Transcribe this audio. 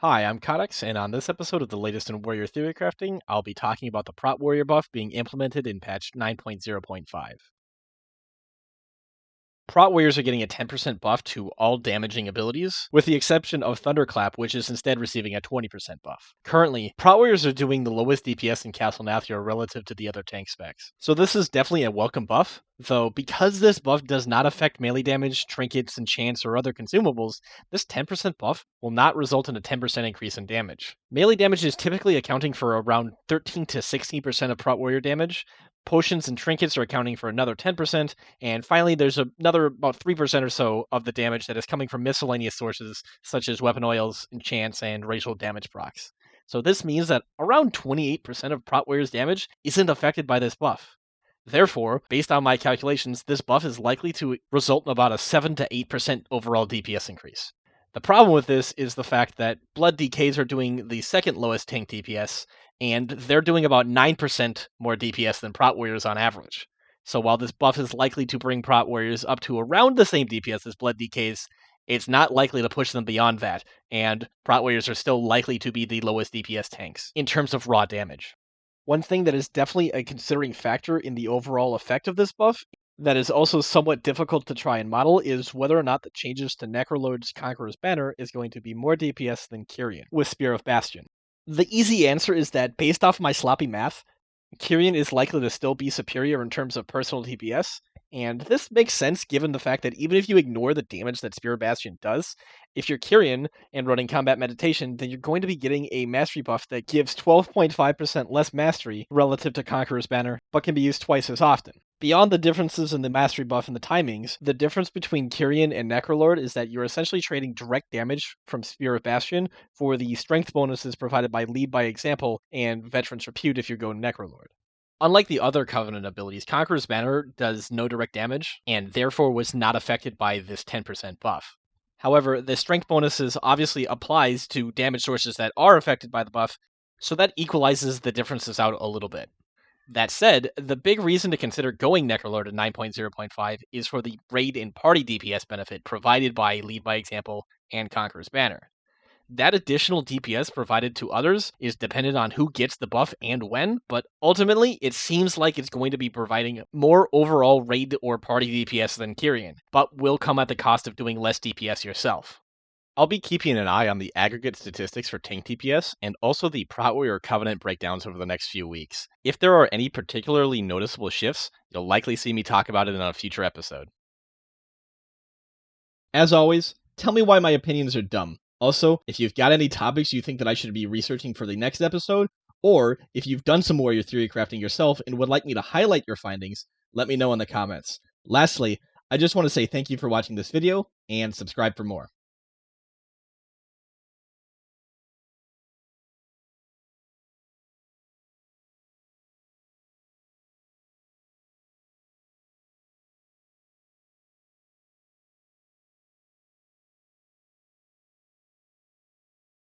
Hi, I'm Cautex, and on this episode of the latest in Warrior Theorycrafting, I'll be talking about the Prot Warrior buff being implemented in patch 9.0.5. Prot Warriors are getting a 10% buff to all damaging abilities, with the exception of Thunderclap, which is instead receiving a 20% buff. Currently, Prot Warriors are doing the lowest DPS in Castle Nathriel relative to the other tank specs, so this is definitely a welcome buff, though because this buff does not affect melee damage, trinkets, enchants, or other consumables, this 10% buff will not result in a 10% increase in damage. Melee damage is typically accounting for around 13 to 16% of Prot Warrior damage. Potions and trinkets are accounting for another 10%, and finally there's another about 3% or so of the damage that is coming from miscellaneous sources such as weapon oils, enchants, and racial damage procs. So this means that around 28% of Prot Warrior's damage isn't affected by this buff. Therefore, based on my calculations, this buff is likely to result in about a 7 to 8% overall DPS increase. The problem with this is the fact that Blood DKs are doing the second lowest tank DPS, and they're doing about 9% more DPS than Prot Warriors on average. So while this buff is likely to bring Prot Warriors up to around the same DPS as Blood DKs, it's not likely to push them beyond that, and Prot Warriors are still likely to be the lowest DPS tanks in terms of raw damage. One thing that is definitely a considering factor in the overall effect of this buff that is also somewhat difficult to try and model is whether or not the changes to Necrolord's Conqueror's Banner is going to be more DPS than Kyrian with Spear of Bastion. The easy answer is that based off my sloppy math, Kyrian is likely to still be superior in terms of personal DPS, and this makes sense given the fact that even if you ignore the damage that Spear of Bastion does, if you're Kyrian and running Combat Meditation, then you're going to be getting a mastery buff that gives 12.5% less mastery relative to Conqueror's Banner, but can be used twice as often. Beyond the differences in the mastery buff and the timings, the difference between Kyrian and Necrolord is that you're essentially trading direct damage from Spear of Bastion for the strength bonuses provided by Lead by Example and Veteran's Repute if you go Necrolord. Unlike the other Covenant abilities, Conqueror's Banner does no direct damage, and therefore was not affected by this 10% buff. However, the strength bonuses obviously applies to damage sources that are affected by the buff, so that equalizes the differences out a little bit. That said, the big reason to consider going Necrolord at 9.0.5 is for the raid and party DPS benefit provided by Lead by Example and Conqueror's Banner. That additional DPS provided to others is dependent on who gets the buff and when, but ultimately it seems like it's going to be providing more overall raid or party DPS than Kyrian, but will come at the cost of doing less DPS yourself. I'll be keeping an eye on the aggregate statistics for tank DPS and also the Prot Warrior Covenant breakdowns over the next few weeks. If there are any particularly noticeable shifts, you'll likely see me talk about it in a future episode. As always, tell me why my opinions are dumb. Also, if you've got any topics you think that I should be researching for the next episode, or if you've done some Warrior Theory crafting yourself and would like me to highlight your findings, let me know in the comments. Lastly, I just want to say thank you for watching this video, and subscribe for more.